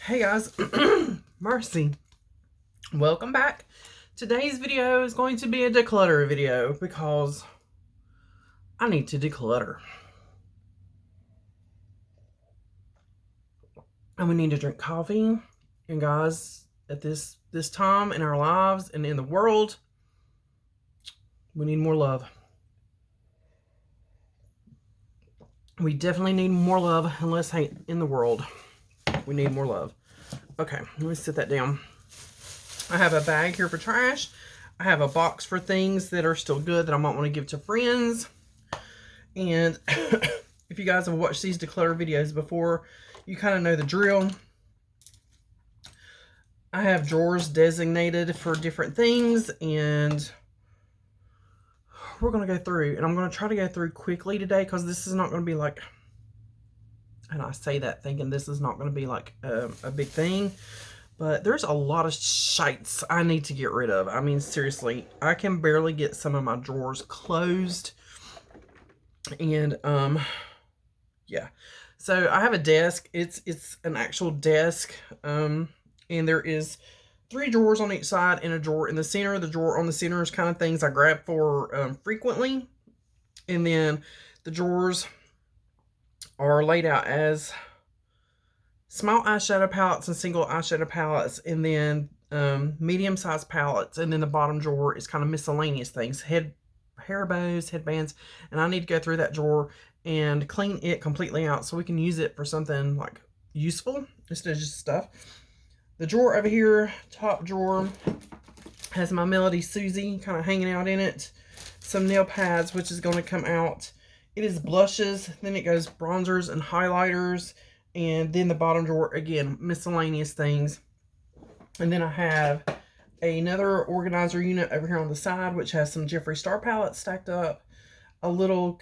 Hey guys, Mercy. Welcome back. Today's video is going to be a declutter video because I need to declutter. And we need to drink coffee. And guys, at this time in our lives and in the world, we need more love. We definitely need more love and less hate in the world. We need more love. Okay, let me sit that down. I have a bag here for trash. I have a box for things that are still good that I might want to give to friends. And if you guys have watched these declutter videos before, you kind of know the drill. I have drawers designated for different things, and we're going to go through. And I'm going to try to go through quickly today because this is not going to be like, and I say that thinking this is not going to be like a big thing. But there's a lot of shites I need to get rid of. I mean, seriously, I can barely get some of my drawers closed. And, yeah. So I have a desk. It's an actual desk. And there is 3 drawers on each side and a drawer in the center. The drawer on the center is kind of things I grab for frequently. And then the drawers are laid out as small eyeshadow palettes and single eyeshadow palettes, and then medium-sized palettes, and then the bottom drawer is kind of miscellaneous things, hair bows, headbands, and I need to go through that drawer and clean it completely out so we can use it for something like useful instead of just stuff. The drawer over here, top drawer, has my Melody Susie kind of hanging out in it, some nail pads, which is going to come out. It is blushes, then it goes bronzers and highlighters. And then the bottom drawer, again, miscellaneous things. And then I have another organizer unit over here on the side, which has some Jeffree Star palettes stacked up. A little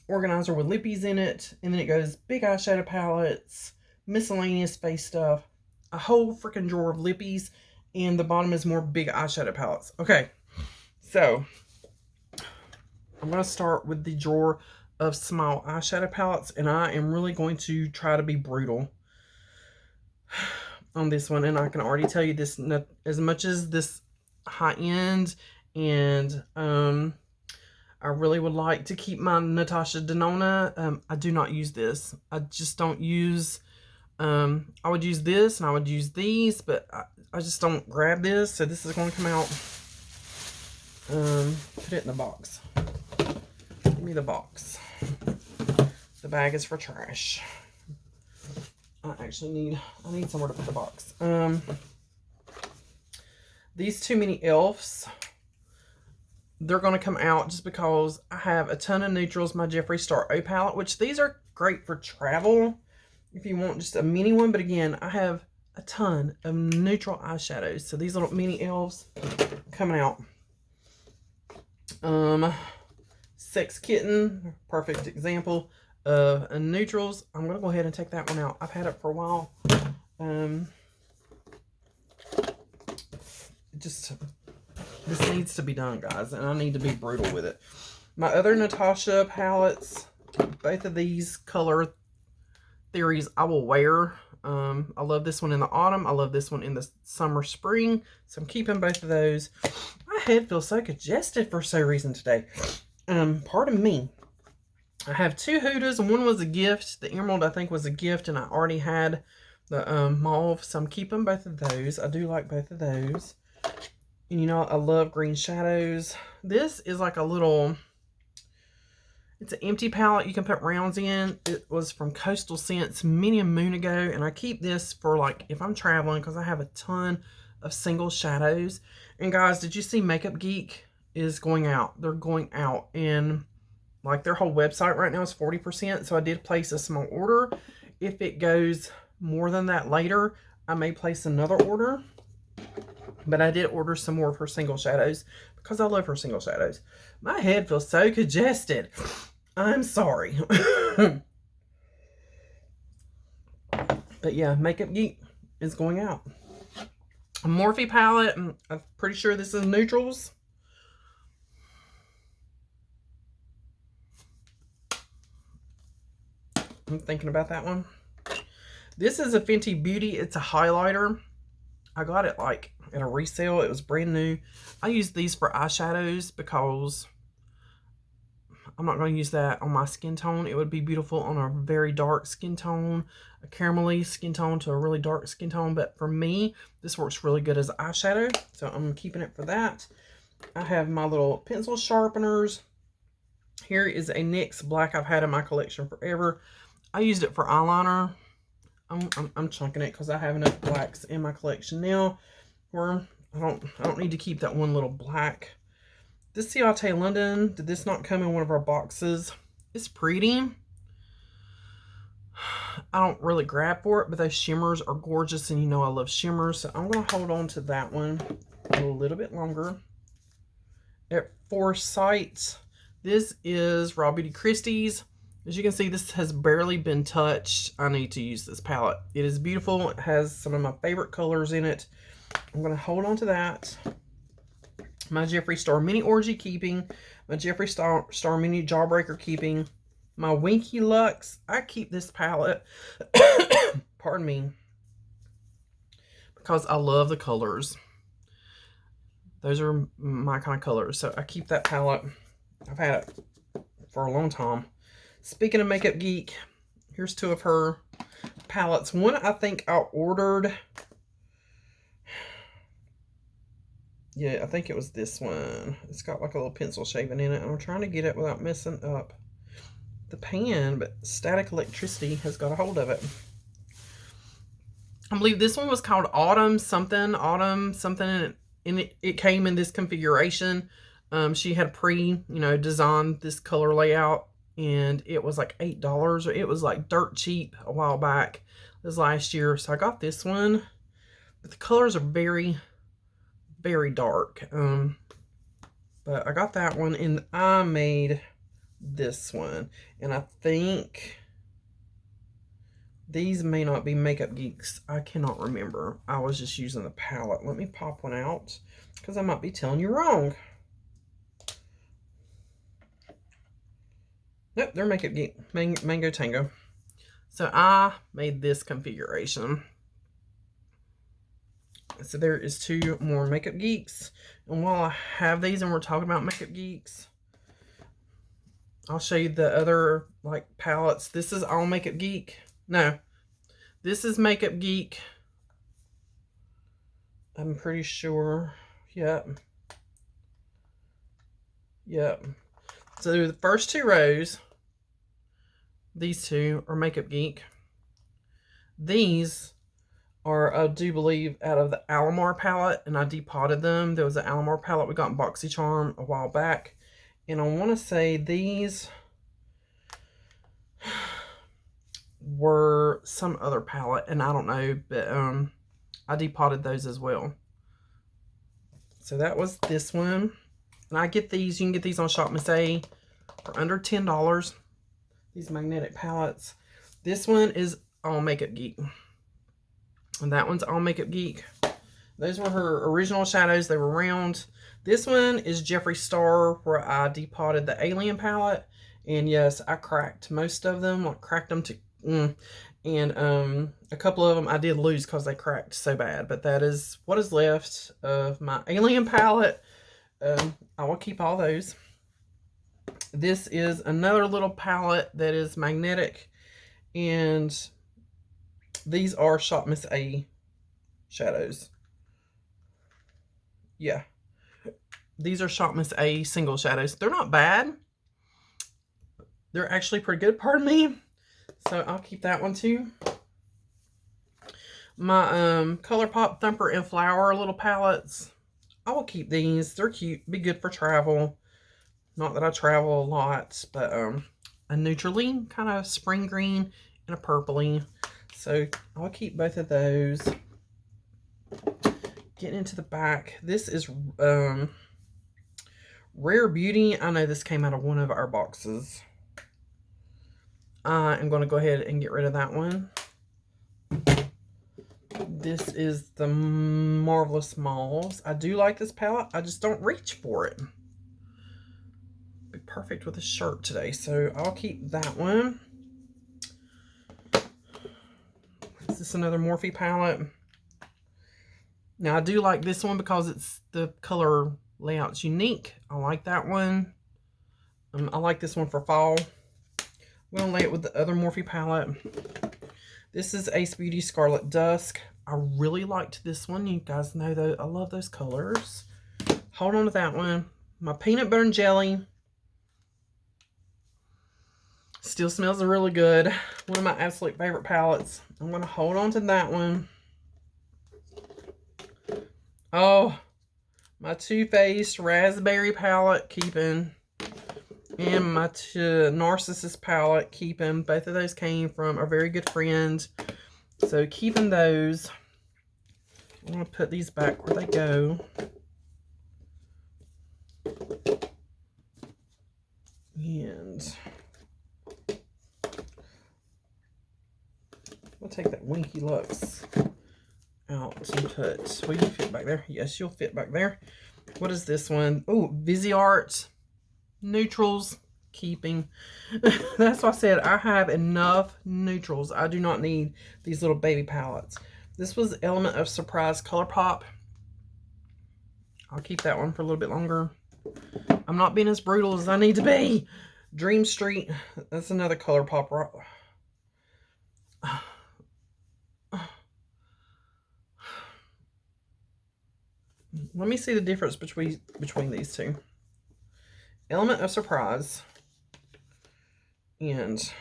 organizer with lippies in it. And then it goes big eyeshadow palettes, miscellaneous face stuff, a whole freaking drawer of lippies. And the bottom is more big eyeshadow palettes. Okay, so I'm going to start with the drawer of small eyeshadow palettes, and I am really going to try to be brutal on this one. And I can already tell you this, as much as this high end, and I really would like to keep my Natasha Denona. I do not use this. I just don't use, I would use this and I would use these, but I just don't grab this. So this is going to come out. Put it in the box. Give me the box. The bag is for trash. I need somewhere to put the box. These Too Many Elves, they're going to come out just because I have a ton of neutrals. My Jeffree Star O palette, which these are great for travel if you want just a mini one. But again, I have a ton of neutral eyeshadows. So these little mini elves coming out. Sex Kitten, perfect example of neutrals. I'm going to go ahead and take that one out. I've had it for a while. This needs to be done, guys, and I need to be brutal with it. My other Natasha palettes, both of these color theories I will wear. I love this one in the autumn. I love this one in the summer, spring. So I'm keeping both of those. My head feels so congested for some reason today. Pardon me. I have 2 Hudas, and one was a gift. The emerald, I think, was a gift, and I already had the mauve, so I'm keeping both of those. I do like both of those. And you know, I love green shadows. This is like a little, it's an empty palette you can put rounds in. It was from Coastal Scents many a moon ago, and I keep this for like if I'm traveling because I have a ton of single shadows. And guys, did you see Makeup Geek is going out? They're going out, and like their whole website right now is 40%. So I did place a small order. If it goes more than that later, I may place another order. But I did order some more for single shadows because I love her single shadows. My head feels so congested. I'm sorry. But yeah, Makeup Geek is going out. A Morphe palette. I'm pretty sure this is neutrals. I'm thinking about that one. This is a Fenty Beauty. It's a highlighter. I got it like at a resale. It was brand new. I use these for eyeshadows because I'm not going to use that on my skin tone. It would be beautiful on a very dark skin tone, a caramelly skin tone to a really dark skin tone. But for me, this works really good as eyeshadow. So I'm keeping it for that. I have my little pencil sharpeners. Here is a NYX black I've had in my collection forever. I used it for eyeliner. I'm chunking it because I have enough blacks in my collection now where I don't need to keep that one little black. This Ciate London, did this not come in one of our boxes? It's pretty. I don't really grab for it, but those shimmers are gorgeous, and you know I love shimmers, so I'm going to hold on to that one a little bit longer. At Foresight, this is Raw Beauty Christie's. As you can see, this has barely been touched. I need to use this palette. It is beautiful. It has some of my favorite colors in it. I'm going to hold on to that. My Jeffree Star Mini Orgy keeping. My Jeffree Star Mini Jawbreaker keeping. My Winky Lux. I keep this palette. Pardon me. Because I love the colors. Those are my kind of colors. So I keep that palette. I've had it for a long time. Speaking of Makeup Geek, here's two of her palettes. One I think I ordered. Yeah, I think it was this one. It's got like a little pencil shaving in it. And I'm trying to get it without messing up the pan, but Static Electricity has got a hold of it. I believe this one was called Autumn something, and it came in this configuration. She had designed this color layout, and it was like $8, or it was like dirt cheap a while back. This last year, so I got this one. But the colors are very, very dark. But I got that one, and I made this one, and I think these may not be Makeup Geeks. I cannot remember. I was just using the palette. Let me pop one out because I might be telling you wrong. Nope, they're Makeup Geek. Mango Tango. So I made this configuration. So there is two more Makeup Geeks. And while I have these and we're talking about Makeup Geeks, I'll show you the other like palettes. This is all Makeup Geek. No, this is Makeup Geek. I'm pretty sure. Yep. So the first two rows, these two are Makeup Geek. These are, I do believe, out of the Alamar palette, and I depotted them. There was an Alamar palette we got in BoxyCharm a while back. And I want to say these were some other palette, and I don't know, but I depotted those as well. So that was this one. And I get these, you can get these on Shop Miss A for under $10. These magnetic palettes. This one is all Makeup Geek. And that one's all Makeup Geek. Those were her original shadows. They were round. This one is Jeffree Star, where I depotted the Alien palette. And yes, I cracked most of them. I cracked them to... And a couple of them I did lose because they cracked so bad. But that is what is left of my Alien palette. I will keep all those. This is another little palette that is magnetic. And these are Shop Miss A shadows. Yeah. These are Shop Miss A single shadows. They're not bad. They're actually pretty good, pardon me. So I'll keep that one too. My ColourPop Thumper and Flower little palettes. I will keep these. They're cute. Be good for travel. Not that I travel a lot, but a neutrally kind of spring green and a purpley. So I'll keep both of those. Getting into the back. This is Rare Beauty. I know this came out of one of our boxes. I am going to go ahead and get rid of that one. This is the Marvelous Malls. I do like this palette. I just don't reach for it. Be perfect with a shirt today. So I'll keep that one. What is This is another Morphe palette. Now, I do like this one because it's the color layout's unique. I like that one. I like this one for fall. I'm going to lay it with the other Morphe palette. This is Ace Beauty Scarlet Dusk. I really liked this one. You guys know that I love those colors. Hold on to that one. My peanut butter and jelly. Still smells really good. One of my absolute favorite palettes. I'm going to hold on to that one. Oh, my Too Faced Raspberry palette, keeping. And my Narcissus palette, keeping. Both of those came from a very good friend. So keeping those. I'm going to put these back where they go. And we'll take that Winky Lux out and put, will you fit back there? Yes, you'll fit back there. What is this one? Oh, Viseart neutrals, keeping. That's why I said I have enough neutrals. I do not need these little baby palettes. This was Element of Surprise Color Pop. I'll keep that one for a little bit longer. I'm not being as brutal as I need to be. Dream Street. That's another Color Pop. Let me see the difference between these two. Element of Surprise. And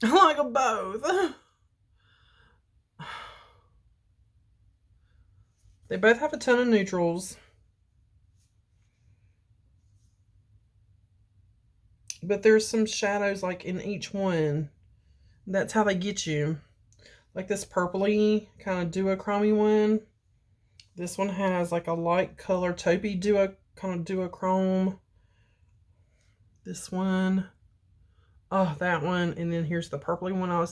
I like them both. They both have a ton of neutrals. But there's some shadows like in each one. That's how they get you. Like this purpley kind of duochrome one. This one has like a light color taupey kind of duochrome. This one. Oh, that one. And then here's the purpley one.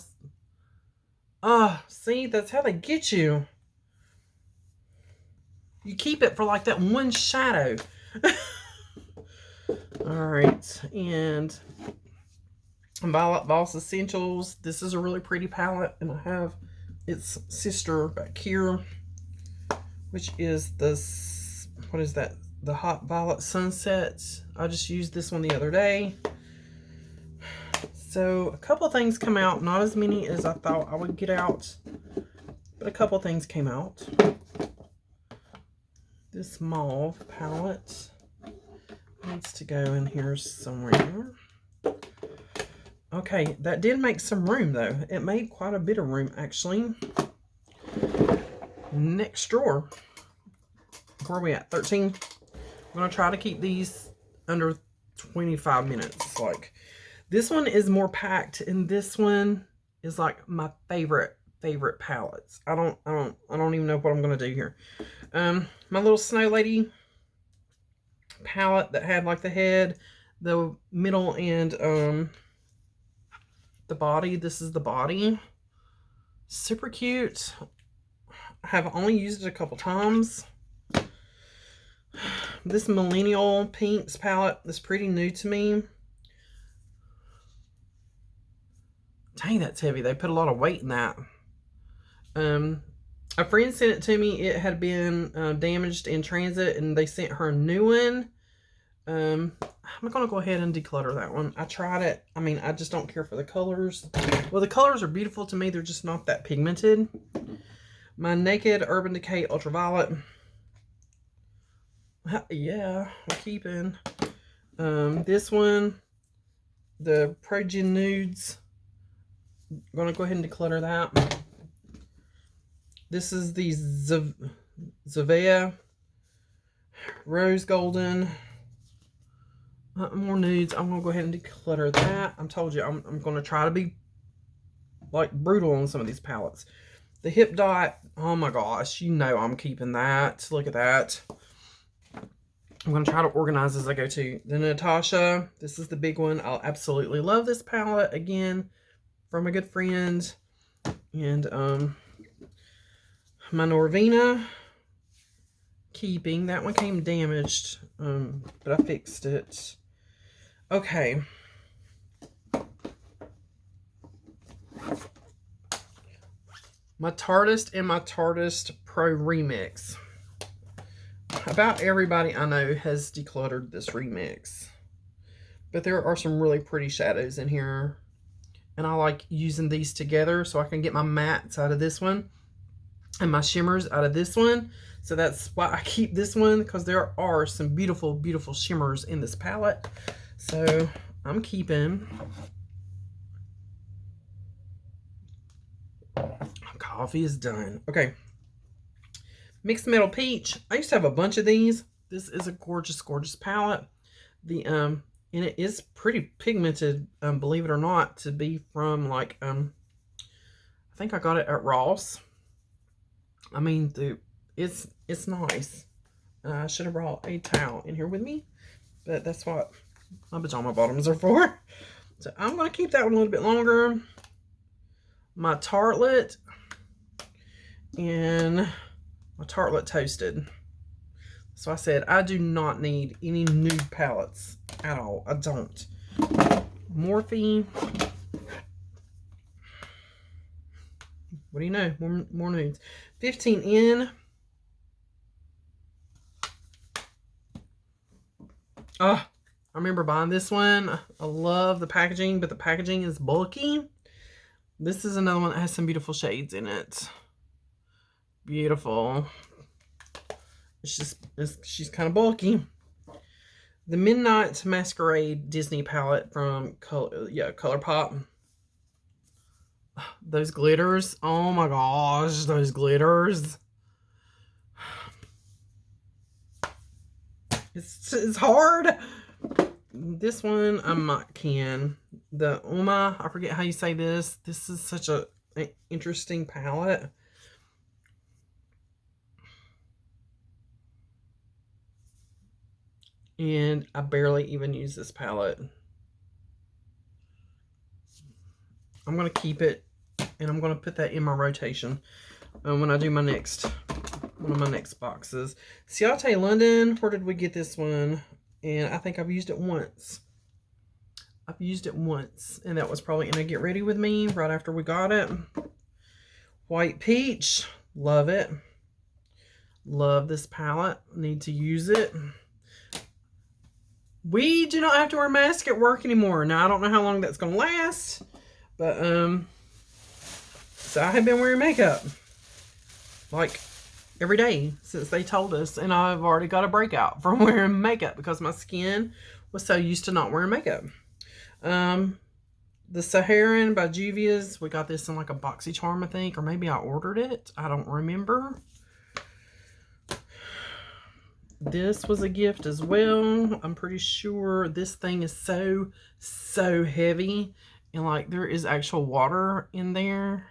See, that's how they get you. You keep it for like that one shadow. Alright, and Violet Voss Essentials. This is a really pretty palette, and I have its sister back here, which is what is that? The Hot Violet Sunsets. I just used this one the other day. So a couple of things come out, not as many as I thought I would get out, but a couple of things came out. This mauve palette needs to go in here somewhere. Okay, that did make some room though. It made quite a bit of room actually. Next drawer. Where are we at? 13. I'm going to try to keep these under 25 minutes. Like, this one is more packed, and this one is like my favorite palettes. I don't even know what I'm going to do here. My little Snow Lady palette that had like the head, the middle, and the body. This is the body. Super cute. I have only used it a couple times. This Millennial Pinks palette is pretty new to me. Dang, that's heavy. They put a lot of weight in that. A friend sent it to me. It had been damaged in transit, and they sent her a new one. I'm going to go ahead and declutter that one. I tried it. I mean, I just don't care for the colors. Well, the colors are beautiful to me. They're just not that pigmented. My Naked Urban Decay Ultraviolet. Yeah, I'm keeping. This one, the Progen Nudes. I'm going to go ahead and declutter that. This is the Zavea Rose Golden. More nudes. I'm going to go ahead and declutter that. I told you, I'm going to try to be like brutal on some of these palettes. The Hip Dot. Oh my gosh. You know I'm keeping that. Look at that. I'm going to try to organize as I go too. The Natasha. This is the big one. I'll absolutely love this palette. Again, from a good friend. And my Norvina. Keeping. That one came damaged. But I fixed it. Okay. My Tartist and my Tartist Pro Remix. About everybody I know has decluttered this remix. But there are some really pretty shadows in here. And I like using these together so I can get my mattes out of this one and my shimmers out of this one. So that's why I keep this one, because there are some beautiful, beautiful shimmers in this palette. So I'm keeping. Coffee is done. Okay. Mixed Metal Peach. I used to have a bunch of these. This is a gorgeous, gorgeous palette. And it is pretty pigmented, believe it or not, to be from like, I think I got it at Ross. I mean, it's nice. I should have brought a towel in here with me, but that's what my pajama bottoms are for. So I'm going to keep that one a little bit longer. My Tartlet and my Tartlet Toasted. So I said I do not need any nude palettes at all. I don't. Morphe. What do you know? More nudes. 15N. Oh, I remember buying this one. I love the packaging, but the packaging is bulky. This is another one that has some beautiful shades in it. Beautiful. She's kind of bulky. The Midnight Masquerade Disney palette from ColourPop. Those glitters. Oh my gosh, those glitters. It's hard. This one I might can. The Uma, I forget how you say this. This is such an interesting palette. And I barely even use this palette. I'm going to keep it, and I'm going to put that in my rotation when I do my next, one of my next boxes. Ciate London, where did we get this one? And I think I've used it once. I've used it once, and that was probably in a Get Ready With Me right after we got it. White Peach, love it. Love this palette, need to use it. We do not have to wear masks at work anymore. Now, I don't know how long that's going to last, but, so I have been wearing makeup, like, every day since they told us, and I've already got a breakout from wearing makeup because my skin was so used to not wearing makeup. The Saharan by Juvia's, we got this in like a BoxyCharm, I think, or maybe I ordered it. I don't remember. This was a gift as well. I'm pretty sure this thing is so heavy, and like there is actual water in there.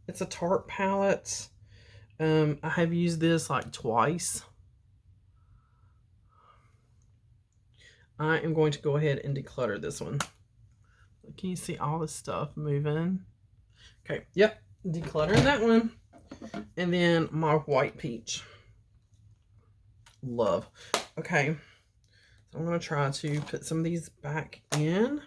It's a Tarte palette. I have used this like twice. I am going to go ahead and declutter this one. Can you see all this stuff moving? Okay, yep, decluttering that one. And then my White Peach. Love. Okay, so I'm going to try to put some of these back in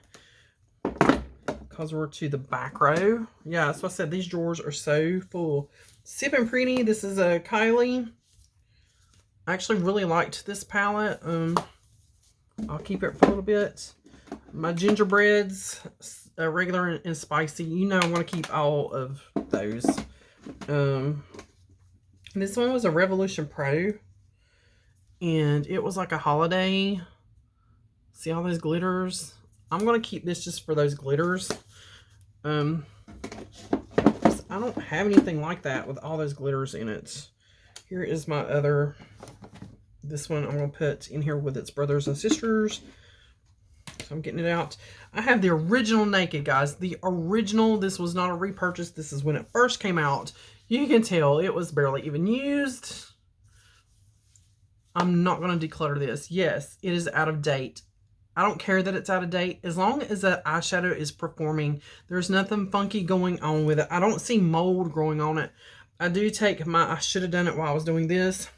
because we're to the back row. Yeah, that's what I said. These drawers are so full. Sippin' Pretty. This is a Kylie. I actually really liked this palette. I'll keep it for a little bit. My gingerbreads, regular and spicy. You know I want to keep all of those. This one was a Revolution Pro, and it was like a holiday. See all those glitters? I'm going to keep this just for those glitters. I don't have anything like that with all those glitters in it. Here is my other, this one I'm going to put in here with its brothers and sisters. So I'm getting it out. I have the original Naked, guys. The original. This was not a repurchase. This is when it first came out. You can tell it was barely even used. I'm not going to declutter this. Yes, it is out of date. I don't care that it's out of date. As long as that eyeshadow is performing, there's nothing funky going on with it. I don't see mold growing on it. I do take I should have done it while I was doing this.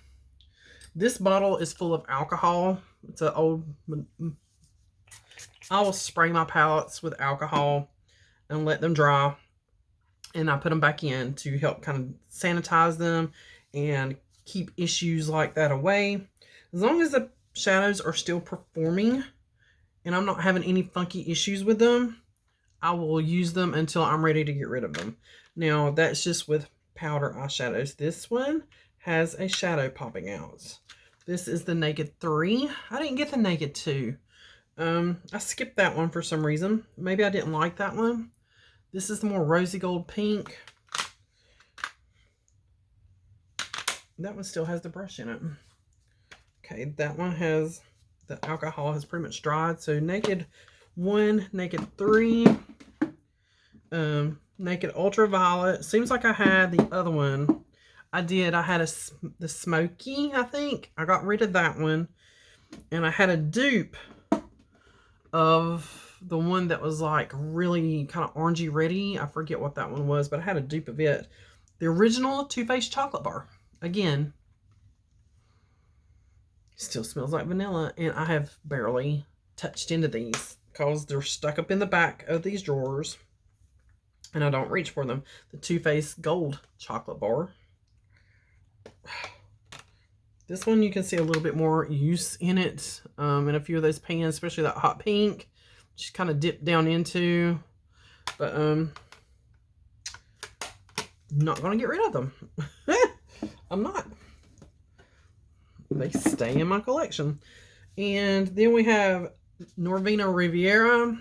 This bottle is full of alcohol. It's an old, I will spray my palettes with alcohol. and let them dry. And I put them back in to help kind of sanitize them and keep issues like that away. As long as the shadows are still performing and I'm not having any funky issues with them, I will use them until I'm ready to get rid of them. Now, that's just with powder eyeshadows. This one has a shadow popping out. This is the Naked 3. I didn't get the Naked 2. I skipped that one for some reason. Maybe I didn't like that one. This is the more rosy gold pink. That one still has the brush in it. Okay, that one has, the alcohol has pretty much dried. So Naked 1, Naked 3, Naked Ultraviolet. Seems like I had the other one. I did. I had the Smoky, I think. I got rid of that one. And I had a dupe of the one that was like really kind of orangey reddy. I forget what that one was, but I had a dupe of it. The original Too Faced chocolate bar. Again, still smells like vanilla, and I have barely touched into these because they're stuck up in the back of these drawers and I don't reach for them. The Too Faced gold chocolate bar. This one you can see a little bit more use in it, in a few of those pans, especially that hot pink. Just kind of dip down into, but not gonna get rid of them. I'm not. They stay in my collection. And then we have Norvina Riviera.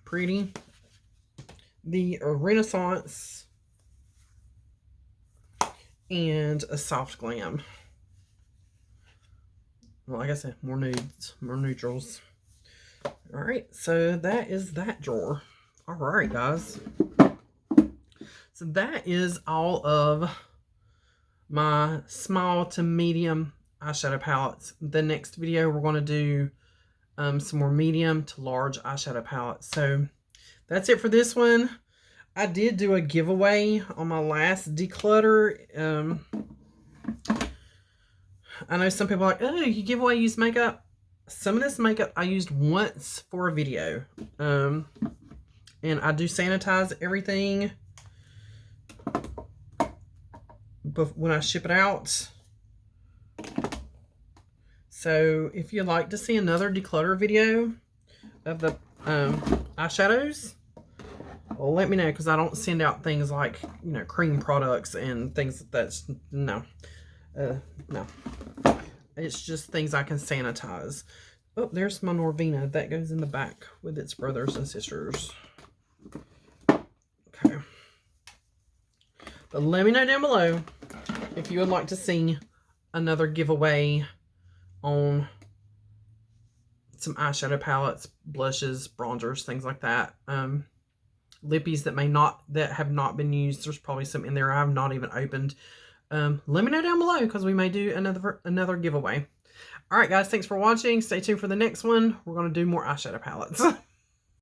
Pretty. The Renaissance. And a Soft Glam. Well, like I said, more nudes, more neutrals. Alright, so that is that drawer. Alright, guys. So that is all of my small to medium eyeshadow palettes. The next video, we're going to do some more medium to large eyeshadow palettes. So that's it for this one. I did do a giveaway on my last Declutter. I know some people are like, oh, you give away used makeup. Some of this makeup I used once for a video. And I do sanitize everything but when I ship it out. So if you'd like to see another declutter video of the eyeshadows, well, let me know, because I don't send out things like, you know, cream products and things that's, no. No. It's just things I can sanitize. Oh, there's my Norvina. That goes in the back with its brothers and sisters. Okay. But let me know down below if you would like to see another giveaway on some eyeshadow palettes, blushes, bronzers, things like that. Lippies that have not been used. There's probably some in there I have not even opened. Let me know down below, because we may do another giveaway. All right, guys, thanks for watching. Stay tuned for the next one. We're going to do more eyeshadow palettes.